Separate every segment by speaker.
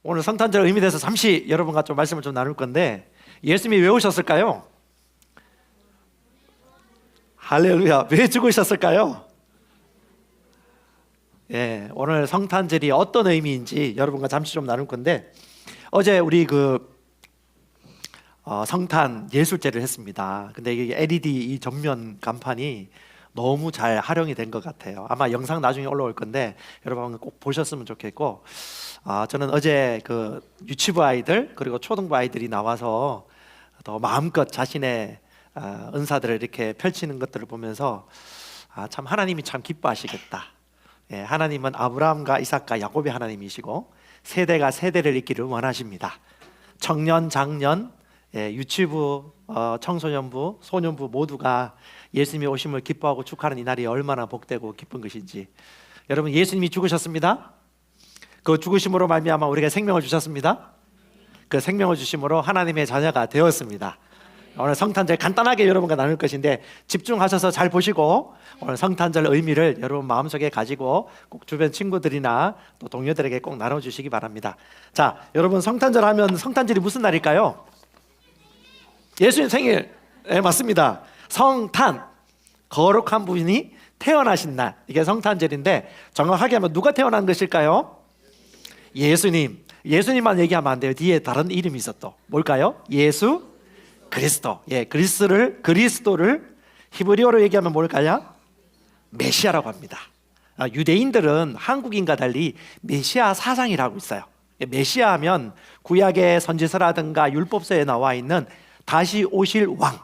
Speaker 1: 오늘 성탄절 의미에 대해서 잠시 여러분과 좀 말씀을 좀 나눌 건데, 예수님이 왜 오셨을까요? 할렐루야. 왜 죽으셨을까요? 예, 오늘 성탄절이 어떤 의미인지 여러분과 잠시 좀 나눌 건데, 어제 우리 성탄 예술제를 했습니다. 근데 이게 LED 이 전면 간판이 너무 잘 활용이 된 것 같아요. 아마 영상 나중에 올라올 건데 여러분 꼭 보셨으면 좋겠고, 저는 어제 유치부 아이들 그리고 초등부 아이들이 나와서 더 마음껏 자신의 은사들을 이렇게 펼치는 것들을 보면서 참 하나님이 참 기뻐하시겠다. 예, 하나님은 아브라함과 이삭과 야곱의 하나님이시고 세대가 세대를 잇기를 원하십니다. 청년, 장년, 유치부, 청소년부, 소년부 모두가 예수님이 오심을 기뻐하고 축하하는 이 날이 얼마나 복되고 기쁜 것인지. 여러분, 예수님이 죽으셨습니다. 그 죽으심으로 말미암아 우리가 생명을 주셨습니다. 그 생명을 주심으로 하나님의 자녀가 되었습니다. 오늘 성탄절 간단하게 여러분과 나눌 것인데 집중하셔서 잘 보시고 오늘 성탄절 의미를 여러분 마음속에 가지고 꼭 주변 친구들이나 또 동료들에게 꼭 나눠주시기 바랍니다. 자, 여러분, 성탄절 하면 성탄절이 무슨 날일까요? 예수님 생일. 맞습니다. 성탄, 거룩한 분이 태어나신 날, 이게 성탄절인데 정확하게 하면 누가 태어난 것일까요? 예수님. 예수님만 얘기하면 안 돼요. 뒤에 다른 이름이 있어. 또 뭘까요? 예수 그리스도. 예, 그리스도를 히브리어로 얘기하면 뭘까요? 메시아라고 합니다. 유대인들은 한국인과 달리 메시아 사상이라고 있어요. 메시아 하면 구약의 선지서라든가 율법서에 나와 있는 다시 오실 왕,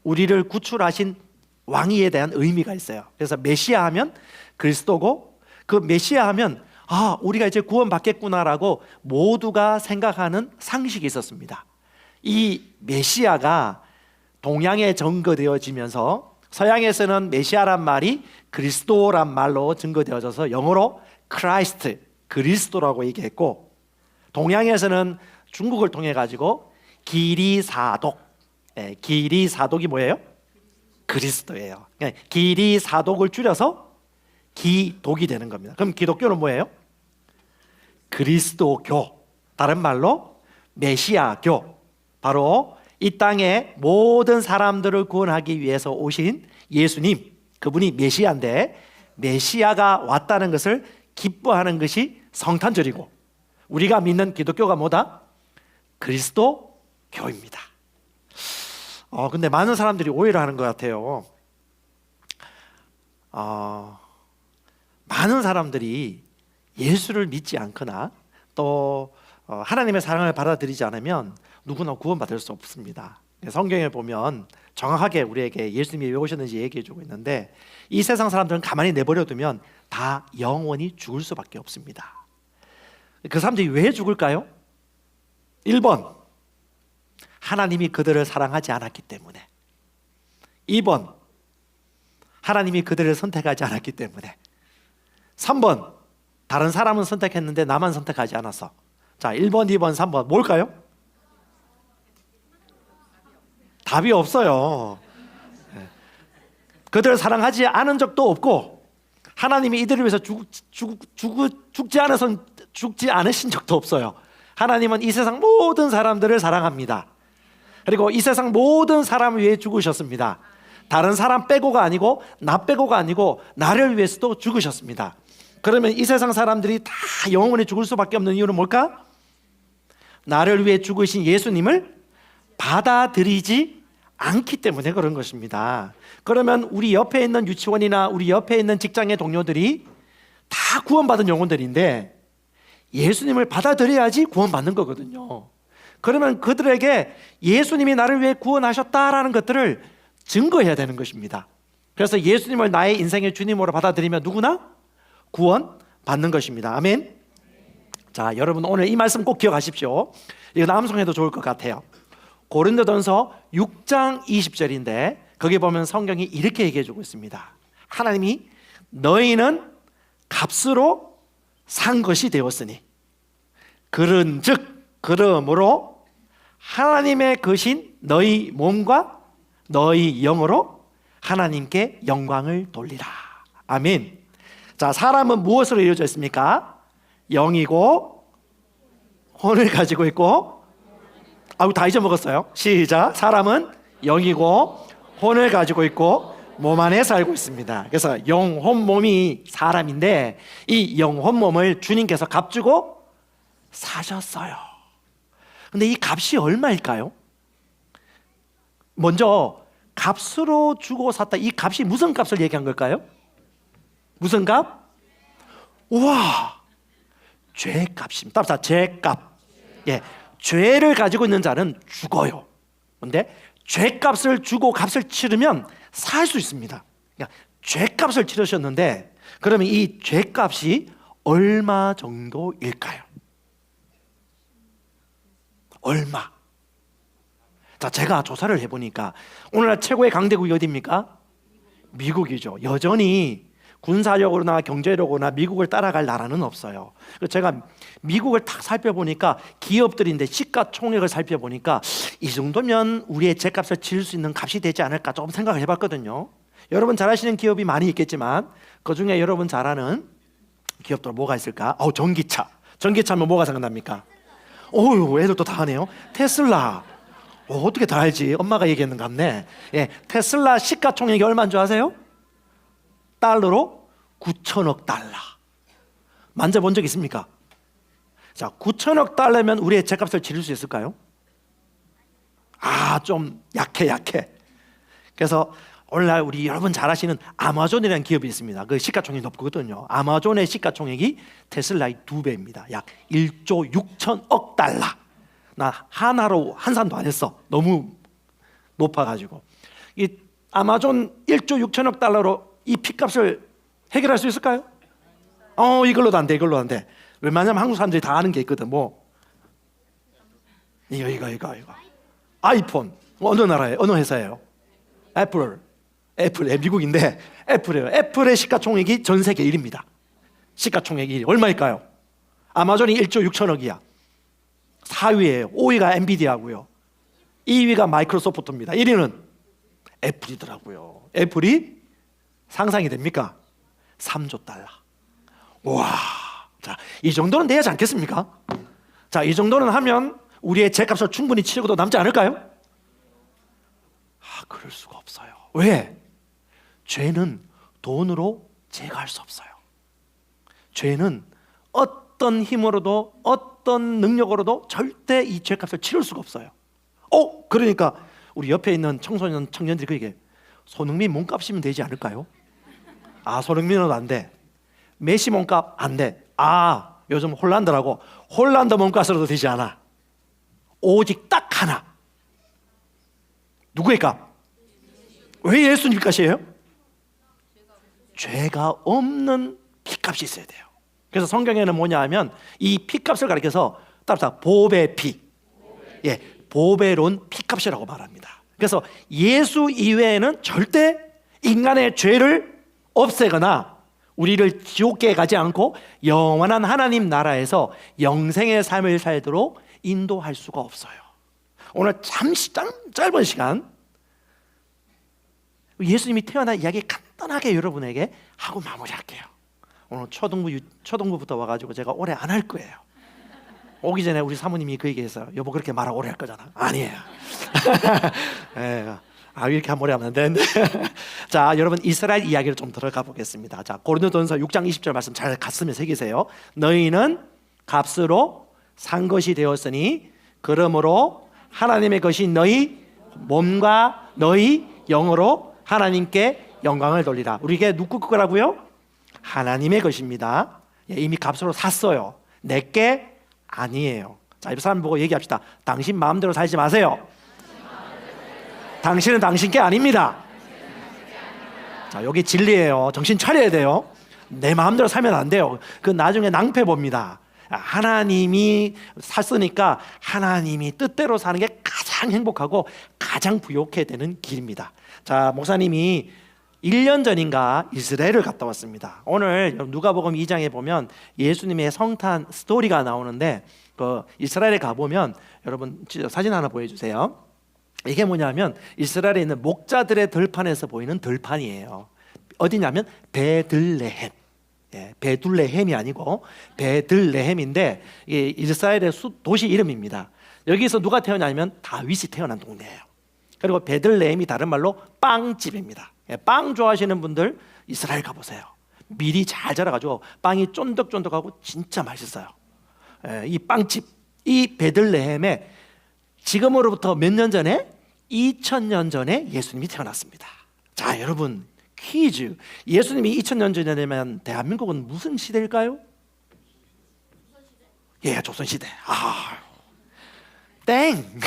Speaker 1: 우리를 구출하신 왕이에 대한 의미가 있어요. 그래서 메시아 하면 그리스도고, 그 메시아 하면 우리가 이제 구원받겠구나라고 모두가 생각하는 상식이 있었습니다. 이 메시아가 동양에 전거되어지면서 서양에서는 메시아란 말이 그리스도란 말로 증거되어져서 영어로 크라이스트, 그리스도라고 얘기했고, 동양에서는 중국을 통해 가지고 기리사독, 기리사독이 뭐예요? 그리스도예요. 기리사독을 줄여서 기독이 되는 겁니다. 그럼 기독교는 뭐예요? 그리스도교, 다른 말로 메시아교. 바로 이 땅에 모든 사람들을 구원하기 위해서 오신 예수님, 그분이 메시아인데 메시아가 왔다는 것을 기뻐하는 것이 성탄절이고, 우리가 믿는 기독교가 뭐다? 그리스도교입니다. 근데 많은 사람들이 오해를 하는 것 같아요. 많은 사람들이 예수를 믿지 않거나 또 하나님의 사랑을 받아들이지 않으면 누구나 구원받을 수 없습니다. 성경에 보면 정확하게 우리에게 예수님이 왜 오셨는지 얘기해주고 있는데, 이 세상 사람들은 가만히 내버려두면 다 영원히 죽을 수밖에 없습니다. 그 사람들이 왜 죽을까요? 1번, 하나님이 그들을 사랑하지 않았기 때문에. 2번, 하나님이 그들을 선택하지 않았기 때문에. 3번, 다른 사람은 선택했는데 나만 선택하지 않았어. 자, 1번, 2번, 3번 뭘까요? 답이 없어요. 그들을 사랑하지 않은 적도 없고, 하나님이 이들을 위해서 죽지 않으신 적도 없어요. 하나님은 이 세상 모든 사람들을 사랑합니다. 그리고 이 세상 모든 사람을 위해 죽으셨습니다. 다른 사람 빼고가 아니고 나 빼고가 아니고 나를 위해서도 죽으셨습니다. 그러면 이 세상 사람들이 다 영원히 죽을 수밖에 없는 이유는 뭘까? 나를 위해 죽으신 예수님을 받아들이지 않기 때문에 그런 것입니다. 그러면 우리 옆에 있는 유치원이나 우리 옆에 있는 직장의 동료들이 다 구원받은 영혼들인데 예수님을 받아들여야지 구원받는 거거든요. 그러면 그들에게 예수님이 나를 위해 구원하셨다라는 것들을 증거해야 되는 것입니다. 그래서 예수님을 나의 인생의 주님으로 받아들이면 누구나 구원받는 것입니다. 아멘. 자, 여러분 오늘 이 말씀 꼭 기억하십시오. 이거 남성해도 좋을 것 같아요. 고린도전서 6장 20절인데 거기 보면 성경이 이렇게 얘기해주고 있습니다. 하나님이 너희는 값으로 산 것이 되었으니 그런즉 그러므로 하나님의 것인 너희 몸과 너희 영으로 하나님께 영광을 돌리라. 아멘. 자, 사람은 무엇으로 이루어져 있습니까? 영이고 혼을 가지고 있고, 아우 다 잊어먹었어요. 시작. 사람은 영이고 혼을 가지고 있고 몸 안에 살고 있습니다. 그래서 영, 혼, 몸이 사람인데 이 영, 혼, 몸을 주님께서 값주고 사셨어요. 근데 이 값이 얼마일까요? 먼저 값으로 주고 샀다. 이 값이 무슨 값을 얘기한 걸까요? 무슨 값? 우와, 죄값입니다. 따라서 죄값. 예, 죄를 가지고 있는 자는 죽어요. 근데 죄값을 주고 값을 치르면 살 수 있습니다. 그러니까 죄값을 치르셨는데 그러면 이 죄값이 얼마 정도일까요? 얼마? 자, 제가 조사를 해보니까 오늘날 최고의 강대국이 어디입니까? 미국이죠. 여전히 군사력으로나 경제력으로나 미국을 따라갈 나라는 없어요. 그래서 제가 미국을 딱 살펴보니까 기업들인데 시가총액을 살펴보니까 이 정도면 우리의 제값을 치를 수 있는 값이 되지 않을까 조금 생각을 해봤거든요. 여러분 잘 아시는 기업이 많이 있겠지만 그중에 여러분 잘 아는 기업들 뭐가 있을까? 전기차. 전기차면 뭐가 생각납니까? 어휴, 애들도 다 하네요. 테슬라. 어떻게 다 알지? 엄마가 얘기했는 것 같네. 예, 테슬라 시가총액이 얼마인 줄 아세요? 달러로 9천억 달러. 만져본 적 있습니까? 자, 9천억 달러면 우리의 제값을 치를 수 있을까요? 좀 약해. 그래서 오늘날 우리 여러분 잘 아시는 아마존이라는 기업이 있습니다. 그 시가총액이 높거든요. 아마존의 시가총액이 테슬라의 2배입니다. 약 1조 6천억 달러. 나 하나로 한 산도 안 했어. 너무 높아가지고. 이 아마존 1조 6천억 달러로 이 핏값을 해결할 수 있을까요? 이걸로도 안 돼. 이걸로 안 돼. 웬만하면 한국 사람들이 다 아는 게 있거든. 뭐 이거 아이폰. 어느 나라예요? 어느 회사예요? 애플, 미국인데 애플이에요. 애플의 시가총액이 전 세계 1위입니다. 시가총액이 1위. 얼마일까요? 아마존이 1조 6천억이야. 4위예요. 5위가 엔비디아고요. 2위가 마이크로소프트입니다. 1위는 애플이더라고요. 애플이 상상이 됩니까? 3조 달러. 와, 자, 이 정도는 돼야지 않겠습니까? 자, 이 정도는 하면 우리의 제값을 충분히 치르고도 남지 않을까요? 그럴 수가 없어요. 왜? 죄는 돈으로 제거할 수 없어요. 죄는 어떤 힘으로도 어떤 능력으로도 절대 이 죄값을 치를 수가 없어요. 그러니까 우리 옆에 있는 청소년 청년들이 그 얘기해. 손흥민 몸값이면 되지 않을까요? 손흥민은 안 돼. 메시 몸값 안 돼. 요즘 홀란드라고. 홀란드 몸값으로도 되지 않아. 오직 딱 하나. 누구의 값? 왜 예수님 값이에요? 죄가 없는 피값이 있어야 돼요. 그래서 성경에는 뭐냐 하면 이 피값을 가리켜서 따라서 보배 피. 예, 보배로운 피값이라고 말합니다. 그래서 예수 이외에는 절대 인간의 죄를 없애거나 우리를 지옥에 가지 않고 영원한 하나님 나라에서 영생의 삶을 살도록 인도할 수가 없어요. 오늘 잠시 짧은 시간 예수님이 태어난 이야기 간단하게 여러분에게 하고 마무리할게요. 오늘 초등부부터 와가지고 제가 오래 안 할 거예요. 오기 전에 우리 사모님이 그 얘기했어요. 여보 그렇게 말하고 오래 할 거잖아. 아니에요. 이렇게 하면 오래 하면 안 되는데. 자, 여러분 이스라엘 이야기를 좀 들어가 보겠습니다. 자, 고린도전서 6장 20절 말씀 잘 가슴에 새기세요. 너희는 값으로 산 것이 되었으니 그러므로 하나님의 것이 너희 몸과 너희 영으로 하나님께 영광을 돌리라. 우리에게 누구 거라고요? 하나님의 것입니다. 이미 값으로 샀어요. 내게 아니에요. 자, 이 사람 보고 얘기합시다. 당신 마음대로 살지 마세요. 당신은 당신 게 아닙니다. 자, 여기 진리예요. 정신 차려야 돼요. 내 마음대로 살면 안 돼요. 그 나중에 낭패 봅니다. 하나님이 샀으니까 하나님이 뜻대로 사는 게 가장 행복하고 가장 부욕해야 되는 길입니다. 자, 목사님이 1년 전인가 이스라엘을 갔다 왔습니다. 오늘 누가복음 2장에 보면 예수님의 성탄 스토리가 나오는데 그 이스라엘에 가보면 여러분 사진 하나 보여주세요. 이게 뭐냐면 이스라엘에 있는 목자들의 들판에서 보이는 들판이에요. 어디냐면 베들레헴. 베들레헴이 아니고 베들레헴인데 이게 이스라엘의 도시 이름입니다. 여기서 누가 태어나냐면 다윗이 태어난 동네예요. 그리고 베들레헴이 다른 말로 빵집입니다. 빵 좋아하시는 분들 이스라엘 가보세요. 밀이 잘 자라가지고 빵이 쫀득쫀득하고 진짜 맛있어요. 이 빵집, 이 베들레헴에 지금으로부터 몇 년 전에 2000년 전에 예수님이 태어났습니다. 자, 여러분 퀴즈. 예수님이 2000년 전이면 대한민국은 무슨 시대일까요? 조선시대. 땡.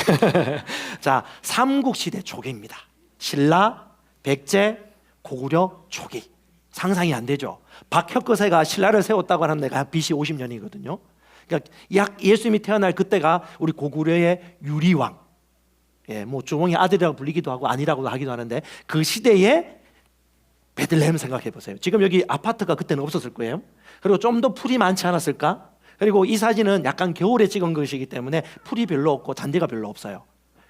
Speaker 1: 자, 삼국시대 초기입니다. 신라, 백제, 고구려 초기. 상상이 안 되죠. 박혁거세가 신라를 세웠다고 하는 데가 BC 50년이거든요. 그러니까 약 예수님이 태어날 그때가 우리 고구려의 유리왕, 뭐 주몽의 아들이라고 불리기도 하고 아니라고 하기도 하는데 그 시대에 베들레헴 생각해 보세요. 지금 여기 아파트가 그때는 없었을 거예요. 그리고 좀 더 풀이 많지 않았을까? 그리고 이 사진은 약간 겨울에 찍은 것이기 때문에 풀이 별로 없고 잔디가 별로 없어요.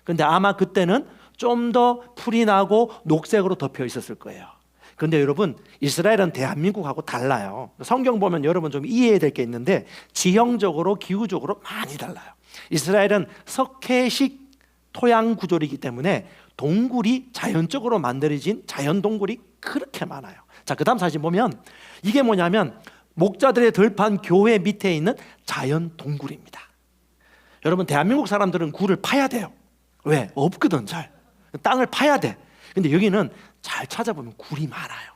Speaker 1: 근데 아마 그때는 좀 더 풀이 나고 녹색으로 덮여 있었을 거예요. 근데 여러분, 이스라엘은 대한민국하고 달라요. 성경 보면 여러분 좀 이해해야 될 게 있는데 지형적으로 기후적으로 많이 달라요. 이스라엘은 석회식 토양 구조이기 때문에 동굴이 자연적으로 만들어진 자연 동굴이 그렇게 많아요. 자, 그 다음 사진 보면 이게 뭐냐면 목자들의 들판 교회 밑에 있는 자연 동굴입니다. 여러분, 대한민국 사람들은 굴을 파야 돼요. 왜? 없거든. 잘 땅을 파야 돼. 근데 여기는 잘 찾아보면 굴이 많아요.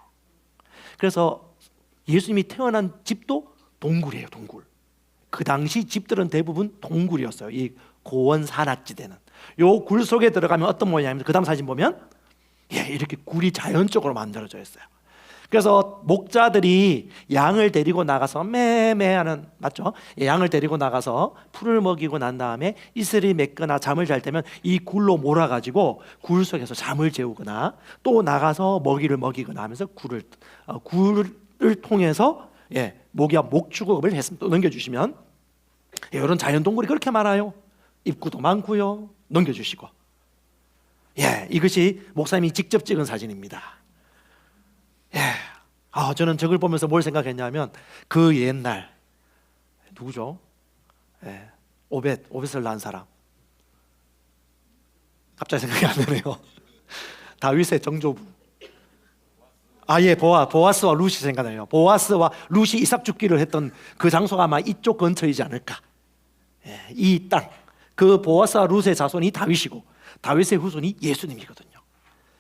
Speaker 1: 그래서 예수님이 태어난 집도 동굴이에요. 동굴. 그 당시 집들은 대부분 동굴이었어요. 이 고원 산악지대는. 요 굴 속에 들어가면 어떤 모양이냐면 그 다음 사진 보면 이렇게 굴이 자연적으로 만들어져 있어요. 그래서 목자들이 양을 데리고 나가서 매매하는, 맞죠? 양을 데리고 나가서 풀을 먹이고 난 다음에 이슬이 맺거나 잠을 잘 때면 이 굴로 몰아가지고 굴 속에서 잠을 재우거나 또 나가서 먹이를 먹이거나 하면서 굴을 통해서 목축업을 했습니다. 또 넘겨주시면 이런 자연 동굴이 그렇게 많아요. 입구도 많고요. 넘겨주시고 이것이 목사님이 직접 찍은 사진입니다. 저는 저걸 보면서 뭘 생각했냐면 그 옛날 누구죠? 오벳을 낳은 사람 갑자기 생각이 안 나네요. 다윗의 정조부. 보아스와 룻이 생각나요. 보아스와 룻이 이삭 죽기를 했던 그 장소가 아마 이쪽 근처이지 않을까. 이 땅, 그 보아스와 룻의 자손이 다윗이고 다윗의 후손이 예수님이거든요.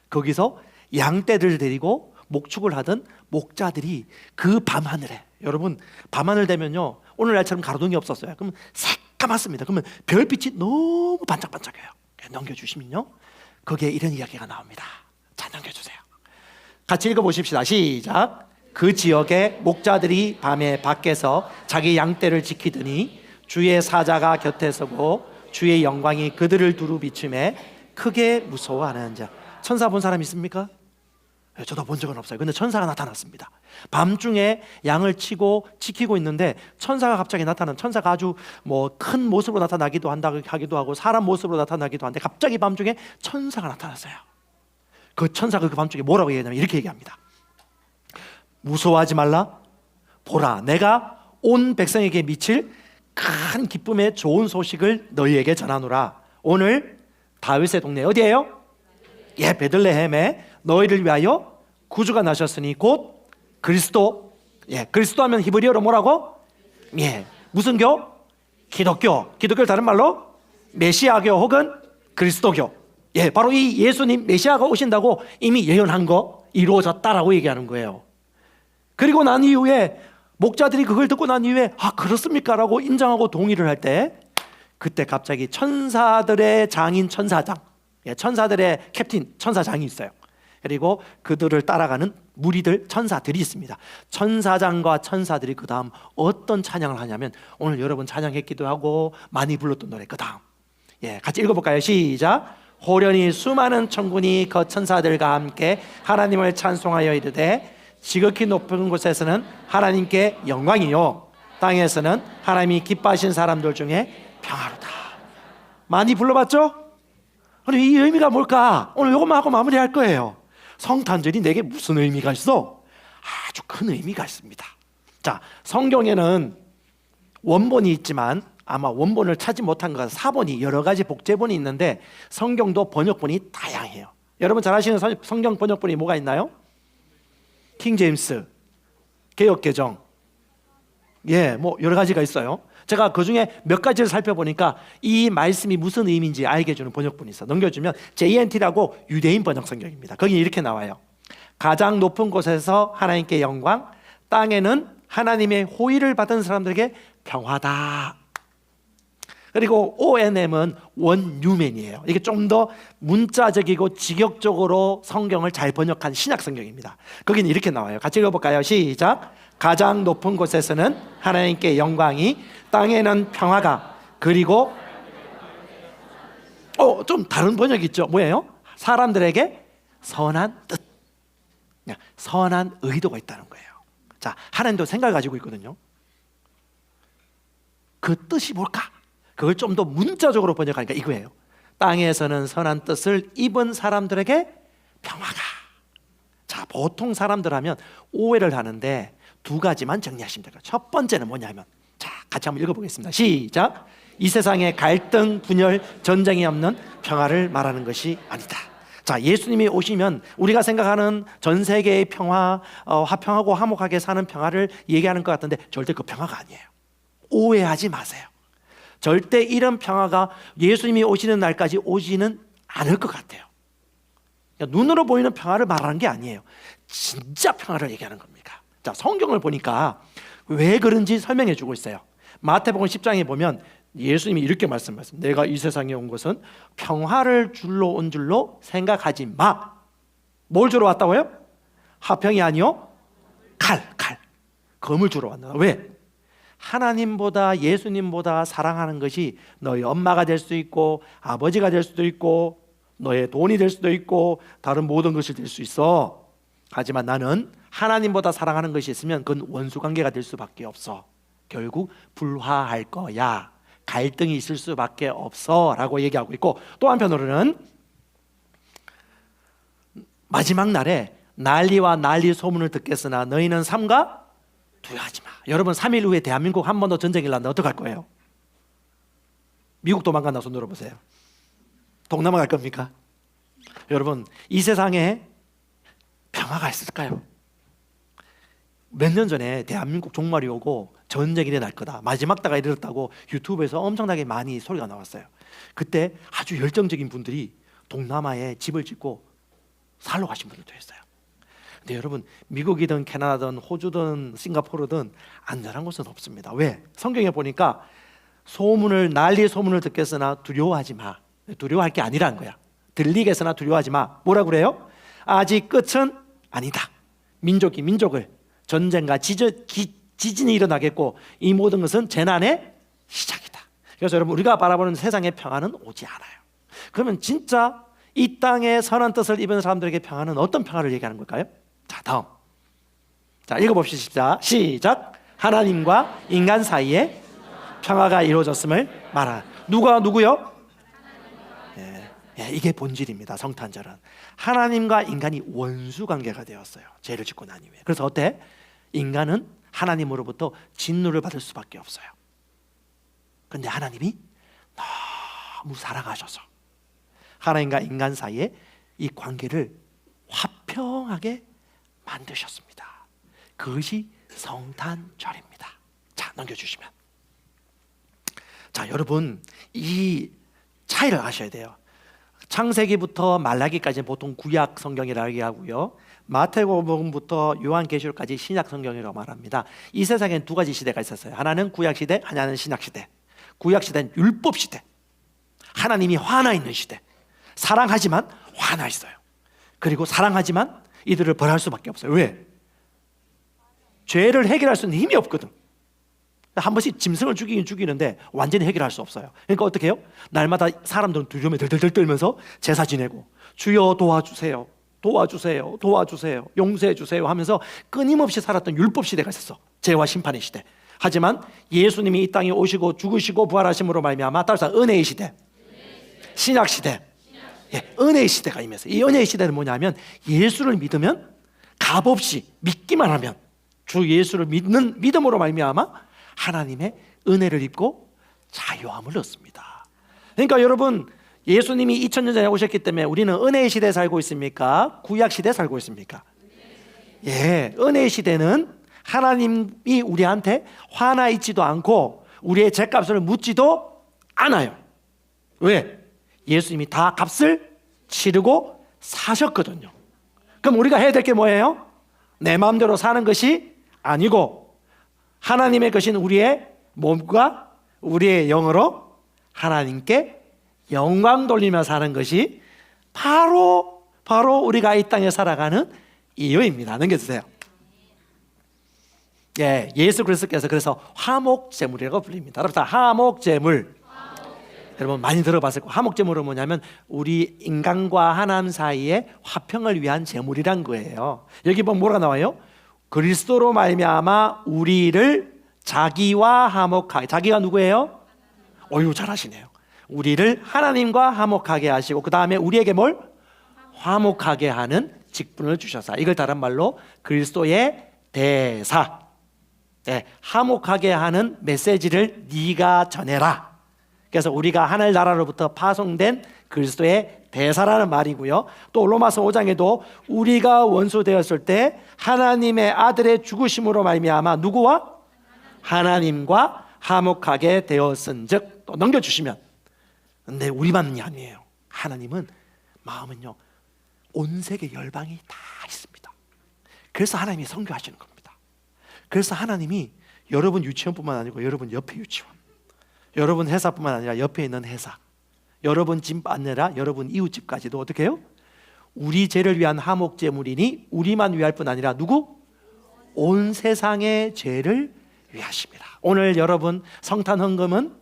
Speaker 1: 거기서 양떼를 데리고 목축을 하던 목자들이 그 밤하늘에, 여러분 밤하늘 되면요 오늘날처럼 가로등이 없었어요. 그러면 새까맣습니다. 그러면 별빛이 너무 반짝반짝해요. 넘겨주시면요 거기에 이런 이야기가 나옵니다. 자, 넘겨주세요. 같이 읽어보십시다. 시작. 그 지역에 목자들이 밤에 밖에서 자기 양떼를 지키더니 주의 사자가 곁에 서고 주의 영광이 그들을 두루 비추매 크게 무서워하는 자. 천사 본 사람 있습니까? 저도 본 적은 없어요. 근데 천사가 나타났습니다. 밤중에 양을 치고 지키고 있는데 천사가 갑자기 나타나는, 천사가 아주 큰 모습으로 나타나기도 하기도 하고 사람 모습으로 나타나기도 하는데 갑자기 밤중에 천사가 나타났어요. 그 천사가 그 밤중에 뭐라고 얘기하냐면 이렇게 얘기합니다. 무서워하지 말라. 보라, 내가 온 백성에게 미칠 큰 기쁨의 좋은 소식을 너희에게 전하노라. 오늘 다윗의 동네 어디예요? 베들레헴에 너희를 위하여 구주가 나셨으니 곧 그리스도. 그리스도 하면 히브리어로 뭐라고? 무슨 교? 기독교. 기독교를 다른 말로 메시아교 혹은 그리스도교. 바로 이 예수님 메시아가 오신다고 이미 예언한 거 이루어졌다라고 얘기하는 거예요. 그리고 난 이후에 목자들이 그걸 듣고 난 이후에 그렇습니까? 라고 인정하고 동의를 할 때 그때 갑자기 천사들의 장인 천사장, 천사들의 캡틴 천사장이 있어요. 그리고 그들을 따라가는 무리들 천사들이 있습니다. 천사장과 천사들이 그 다음 어떤 찬양을 하냐면 오늘 여러분 찬양했기도 하고 많이 불렀던 노래 그 다음 같이 읽어볼까요? 시작. 호련히 수많은 천군이 그 천사들과 함께 하나님을 찬송하여 이르되 지극히 높은 곳에서는 하나님께 영광이요 땅에서는 하나님이 기뻐하신 사람들 중에 평화로다. 많이 불러봤죠? 아니, 이 의미가 뭘까? 오늘 이것만 하고 마무리할 거예요. 성탄절이 내게 무슨 의미가 있어? 아주 큰 의미가 있습니다. 자, 성경에는 원본이 있지만 아마 원본을 찾지 못한 건 사본이 여러 가지 복제본이 있는데 성경도 번역본이 다양해요. 여러분 잘 아시는 성경 번역본이 뭐가 있나요? 킹 제임스, 개역개정, 뭐 여러 가지가 있어요. 제가 그 중에 몇 가지를 살펴보니까 이 말씀이 무슨 의미인지 알게 해주는 번역본이 있어. 넘겨주면 JNT라고 유대인 번역 성경입니다. 거기 이렇게 나와요. 가장 높은 곳에서 하나님께 영광, 땅에는 하나님의 호의를 받은 사람들에게 평화다. 그리고 ONM은 원뉴맨이에요. 이게 좀 더 문자적이고 직역적으로 성경을 잘 번역한 신약 성경입니다. 거기는 이렇게 나와요. 같이 읽어볼까요? 시작. 가장 높은 곳에서는 하나님께 영광이, 땅에는 평화가, 그리고 좀 다른 번역이 있죠. 뭐예요? 사람들에게 선한 뜻, 선한 의도가 있다는 거예요. 자, 하나님도 생각을 가지고 있거든요. 그 뜻이 뭘까? 그걸 좀 더 문자적으로 번역하니까 이거예요. 땅에서는 선한 뜻을 입은 사람들에게 평화가. 자, 보통 사람들 하면 오해를 하는데 두 가지만 정리하시면 돼요. 첫 번째는 뭐냐면, 자, 같이 한번 읽어보겠습니다. 시작. 이 세상에 갈등, 분열, 전쟁이 없는 평화를 말하는 것이 아니다. 자, 예수님이 오시면 우리가 생각하는 전 세계의 평화, 화평하고 화목하게 사는 평화를 얘기하는 것 같은데 절대 그 평화가 아니에요. 오해하지 마세요. 절대 이런 평화가 예수님이 오시는 날까지 오지는 않을 것 같아요. 그러니까 눈으로 보이는 평화를 말하는 게 아니에요. 진짜 평화를 얘기하는 겁니다. 자, 성경을 보니까 왜 그런지 설명해 주고 있어요. 마태복음 10장에 보면 예수님이 이렇게 말씀하셨어요. 내가 이 세상에 온 것은 평화를 주러 온 줄로 생각하지 마. 뭘 주러 왔다고요? 화평이 아니요, 칼. 검을 주러 왔다. 왜? 하나님보다 예수님보다 사랑하는 것이 너희 엄마가 될 수도 있고 아버지가 될 수도 있고 너의 돈이 될 수도 있고 다른 모든 것이 될 수 있어. 하지만 나는 하나님보다 사랑하는 것이 있으면 그건 원수관계가 될 수밖에 없어. 결국 불화할 거야. 갈등이 있을 수밖에 없어 라고 얘기하고 있고, 또 한편으로는 마지막 날에 난리와 난리 소문을 듣겠으나 너희는 삼가 두려워하지 마. 여러분 3일 후에 대한민국 한 번 더 전쟁이 일어나면 어떡할 거예요? 미국 도망간다 손 들어보세요. 동남아 갈 겁니까? 여러분 이 세상에 평화가 있을까요? 몇 년 전에 대한민국 종말이 오고 전쟁이 일어날 거다, 마지막 때가 이르렀다고 유튜브에서 엄청나게 많이 소리가 나왔어요. 그때 아주 열정적인 분들이 동남아에 집을 짓고 살러 가신 분들도 있어요. 근데 여러분 미국이든 캐나다든 호주든 싱가포르든 안전한 곳은 없습니다. 왜? 성경에 보니까 난리 소문을 듣겠으나 두려워하지 마. 두려워할 게 아니라는 거야. 들리겠으나 두려워하지 마. 뭐라 그래요? 아직 끝은 아니다. 민족이 민족을, 전쟁과 지진이 일어나겠고 이 모든 것은 재난의 시작이다. 그래서 여러분 우리가 바라보는 세상의 평화는 오지 않아요. 그러면 진짜 이 땅에 선한 뜻을 입은 사람들에게 평화는 어떤 평화를 얘기하는 걸까요? 자, 다음. 자, 읽어봅시다. 시작. 하나님과 인간 사이에 평화가 이루어졌음을 말하. 누가 누구요? 이게 본질입니다. 성탄절은 하나님과 인간이 원수 관계가 되었어요. 죄를 짓고 난 이후에. 그래서 어때? 인간은 하나님으로부터 진노를 받을 수밖에 없어요. 그런데 하나님이 너무 사랑하셔서 하나님과 인간 사이에 이 관계를 화평하게 만드셨습니다. 그것이 성탄절입니다. 자, 넘겨주시면. 자, 여러분 이 차이를 아셔야 돼요. 창세기부터 말라기까지 보통 구약 성경이라고 얘기하고요, 마태복음부터 요한계시록까지 신약 성경이라고 말합니다. 이 세상엔 두 가지 시대가 있었어요. 하나는 구약 시대, 하나는 신약 시대. 구약 시대는 율법 시대, 하나님이 화나 있는 시대. 사랑하지만 화나 있어요. 그리고 사랑하지만 이들을 벌할 수밖에 없어요. 왜? 죄를 해결할 수 있는 힘이 없거든. 한 번씩 짐승을 죽이긴 죽이는데 완전히 해결할 수 없어요. 그러니까 어떻게 해요? 날마다 사람들은 두려움에 덜덜덜 떨면서 제사 지내고 주여 도와주세요, 도와주세요, 도와주세요, 용서해 주세요 하면서 끊임없이 살았던 율법 시대가 있었어. 죄와 심판의 시대. 하지만 예수님이 이 땅에 오시고 죽으시고 부활하심으로 말미암아 따라서 은혜의 시대, 신약 시대, 은혜의 시대가 임했어요. 이 은혜의 시대는 뭐냐면 예수를 믿으면 값없이 믿기만 하면 주 예수를 믿는 믿음으로 말미암아 하나님의 은혜를 입고 자유함을 얻습니다. 그러니까 여러분, 예수님이 2000년 전에 오셨기 때문에 우리는 은혜의 시대에 살고 있습니까? 구약 시대에 살고 있습니까? 예, 은혜의 시대는 하나님이 우리한테 화나 있지도 않고 우리의 죄값을 묻지도 않아요. 왜? 예수님이 다 값을 치르고 사셨거든요. 그럼 우리가 해야 될 게 뭐예요? 내 마음대로 사는 것이 아니고 하나님의 것인 우리의 몸과 우리의 영으로 하나님께 영광 돌리며 사는 것이 바로 우리가 이 땅에 살아가는 이유입니다. 넘겨주세요. 예, 예수 그리스도께서 그래서 화목제물이라고 불립니다. 여러분, 화목제물. 여러분 많이 들어봤을 거예요. 화목제물은 뭐냐면 우리 인간과 하나님 사이의 화평을 위한 제물이란 거예요. 여기 보면 뭐가 나와요? 그리스도로 말미암아 우리를 자기와 화목하게. 자기가 누구예요? 어유 잘하시네요. 우리를 하나님과 화목하게 하시고 그 다음에 우리에게 뭘? 화목하게 하는 직분을 주셔서, 이걸 다른 말로 그리스도의 대사. 네, 화목하게 하는 메시지를 네가 전해라. 그래서 우리가 하늘나라로부터 파송된 그리스도의 대사라는 말이고요. 또 로마서 5장에도 우리가 원수 되었을 때 하나님의 아들의 죽으심으로 말미암아 누구와? 하나님과 화목하게 되었은즉. 또 넘겨주시면, 근데 우리만이 아니에요. 하나님은 마음은요, 온 세계 열방이 다 있습니다. 그래서 하나님이 선교하시는 겁니다. 그래서 하나님이 여러분 유치원뿐만 아니고 여러분 옆에 유치원, 여러분 회사뿐만 아니라 옆에 있는 회사, 여러분 집 아니라 여러분 이웃집까지도 어떻게 해요? 우리 죄를 위한 화목제물이니 우리만 위할 뿐 아니라 누구? 온 세상의 죄를 위하십니다. 오늘 여러분 성탄 헌금은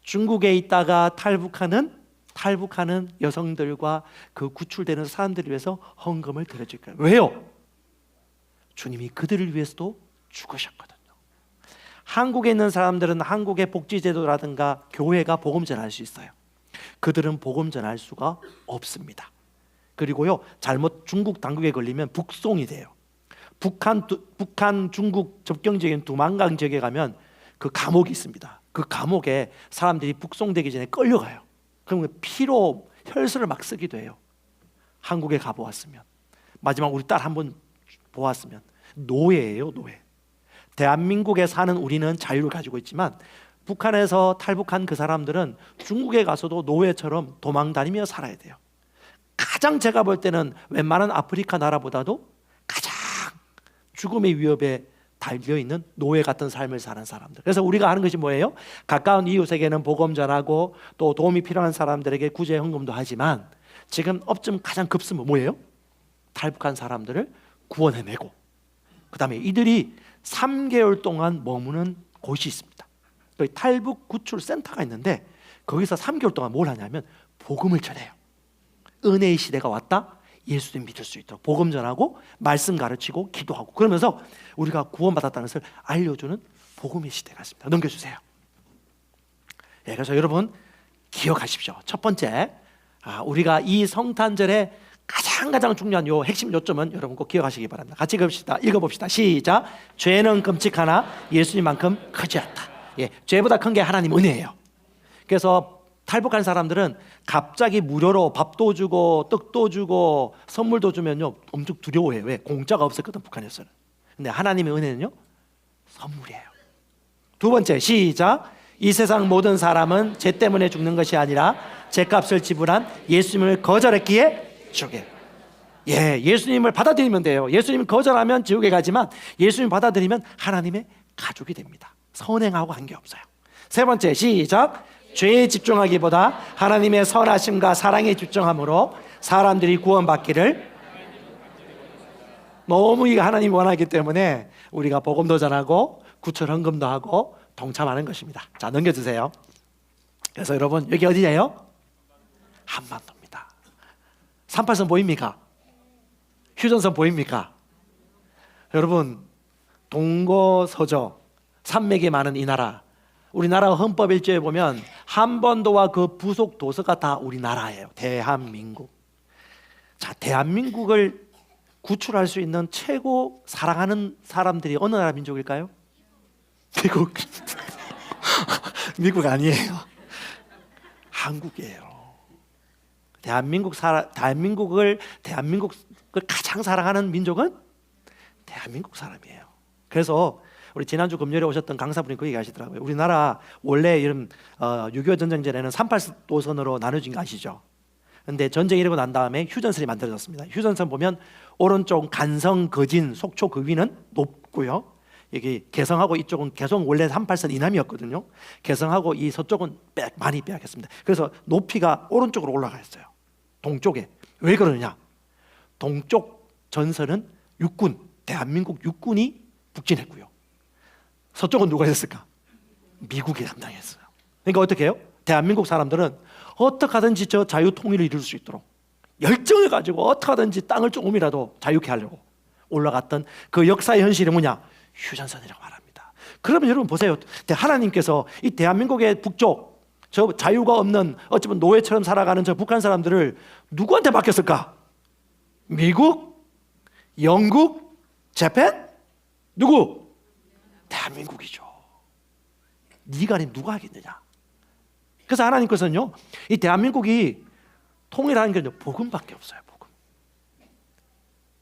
Speaker 1: 중국에 있다가 탈북하는 여성들과 그 구출되는 사람들을 위해서 헌금을 드려줄 거예요. 왜요? 주님이 그들을 위해서도 죽으셨거든요. 한국에 있는 사람들은 한국의 복지제도라든가 교회가 복음 전할 수 있어요. 그들은 복음 전할 수가 없습니다. 그리고요, 잘못 중국 당국에 걸리면 북송이 돼요. 북한 중국 접경지역인 두만강 지역에 가면 그 감옥이 있습니다. 그 감옥에 사람들이 북송되기 전에 끌려가요. 그러면 피로 혈서를 막 쓰기도 해요. 한국에 가보았으면, 마지막 우리 딸 한번 보았으면. 노예예요, 노예. 대한민국에 사는 우리는 자유를 가지고 있지만 북한에서 탈북한 그 사람들은 중국에 가서도 노예처럼 도망다니며 살아야 돼요. 가장 제가 볼 때는 웬만한 아프리카 나라보다도 가장 죽음의 위협에 달려있는 노예 같은 삶을 사는 사람들. 그래서 우리가 하는 것이 뭐예요? 가까운 이웃에게는 복음 전하고 또 도움이 필요한 사람들에게 구제 헌금도 하지만 지금 업점 가장 급습은 뭐예요? 탈북한 사람들을 구원해내고 그 다음에 이들이 3개월 동안 머무는 곳이 있습니다. 여기 탈북 구출 센터가 있는데 거기서 3개월 동안 뭘 하냐면 복음을 전해요. 은혜의 시대가 왔다, 예수님 믿을 수 있도록 복음 전하고 말씀 가르치고 기도하고, 그러면서 우리가 구원받았다는 것을 알려주는 복음의 시대가 있습니다. 넘겨주세요. 예, 그래서 여러분 기억하십시오. 첫 번째, 우리가 이 성탄절에 가장 중요한 요 핵심 요점은 여러분 꼭 기억하시기 바랍니다. 같이 읽어봅시다. 시작. 죄는 끔찍하나 예수님만큼 크지 않다. 예, 죄보다 큰 게 하나님 은혜예요. 그래서 탈북한 사람들은 갑자기 무료로 밥도 주고 떡도 주고 선물도 주면요 엄청 두려워해요. 왜? 공짜가 없었거든, 북한에서는. 근데 하나님의 은혜는요 선물이에요. 두 번째, 시작. 이 세상 모든 사람은 죄 때문에 죽는 것이 아니라 죄값을 지불한 예수님을 거절했기에 지옥에. 예, 예수님을 받아들이면 돼요. 예수님을 거절하면 지옥에 가지만 예수님 받아들이면 하나님의 가족이 됩니다. 선행하고 관계없어요. 세 번째, 시작. 죄에 집중하기보다 하나님의 선하심과 사랑에 집중함으로 사람들이 구원받기를. 너무 이거 하나님이 원하기 때문에 우리가 복음도 전하고 구출 헌금도 하고 동참하는 것입니다. 자, 넘겨주세요. 그래서 여러분 여기 어디예요? 한반도입니다. 38선 보입니까? 휴전선 보입니까? 여러분 동고서저 산맥이 많은 이 나라, 우리나라 헌법 1조에 보면 한반도와 그 부속 도서가 다 우리나라예요. 대한민국. 자, 대한민국을 구출할 수 있는 최고 사랑하는 사람들이 어느 나라 민족일까요? 미국. 미국 아니에요. 한국이에요. 대한민국을 가장 사랑하는 민족은 대한민국 사람이에요. 그래서 우리 지난주 금요일에 오셨던 강사분이 그 얘기 하시더라고요. 우리나라 원래 이런 6.25 전쟁 전에는 38도선으로 나눠진 거 아시죠? 근데 전쟁이 일어나고 난 다음에 휴전선이 만들어졌습니다. 휴전선 보면 오른쪽 간성, 거진, 속초 그 위는 높고요. 여기 개성하고 이쪽은 개성 원래 38선 이남이었거든요. 개성하고 이 서쪽은 많이 빼앗겼습니다. 그래서 높이가 오른쪽으로 올라가 있어요. 동쪽에. 왜 그러느냐? 동쪽 전선은 육군, 대한민국 육군이 북진했고요. 서쪽은 누가 했을까? 미국이 담당했어요. 그러니까 어떻게 해요? 대한민국 사람들은 어떻게 하든지 저 자유 통일을 이룰 수 있도록 열정을 가지고 어떻게 하든지 땅을 조금이라도 자유케 하려고 올라갔던 그 역사의 현실이 뭐냐? 휴전선이라고 말합니다. 그러면 여러분 보세요. 하나님께서 이 대한민국의 북쪽 저 자유가 없는 어쩌면 노예처럼 살아가는 저 북한 사람들을 누구한테 맡겼을까? 미국? 영국? 재팬? 누구? 대한민국이죠. 네가 아니면 누가 하겠느냐? 그래서 하나님께서는요, 이 대한민국이 통일하는 게 복음밖에 없어요. 복음.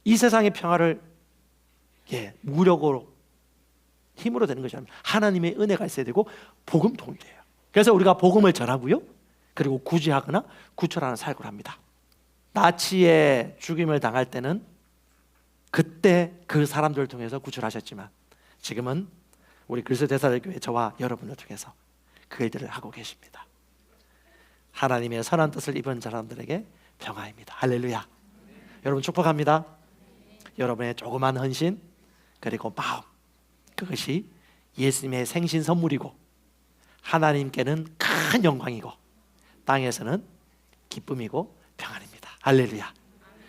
Speaker 1: 이 세상의 평화를 무력으로 힘으로 되는 것이 아니라 하나님의 은혜가 있어야 되고 복음 통일이에요. 그래서 우리가 복음을 전하고요, 그리고 구제하거나 구출하는 사역을 합니다. 나치의 죽임을 당할 때는 그때 그 사람들을 통해서 구출하셨지만 지금은 우리 그리스도 대사들교회 저와 여러분을 통해서 그 일들을 하고 계십니다. 하나님의 선한 뜻을 입은 사람들에게 평화입니다. 할렐루야. 여러분 축복합니다. 여러분의 조그만 헌신 그리고 마음, 그것이 예수님의 생신 선물이고 하나님께는 큰 영광이고 땅에서는 기쁨이고 평안입니다. 할렐루야.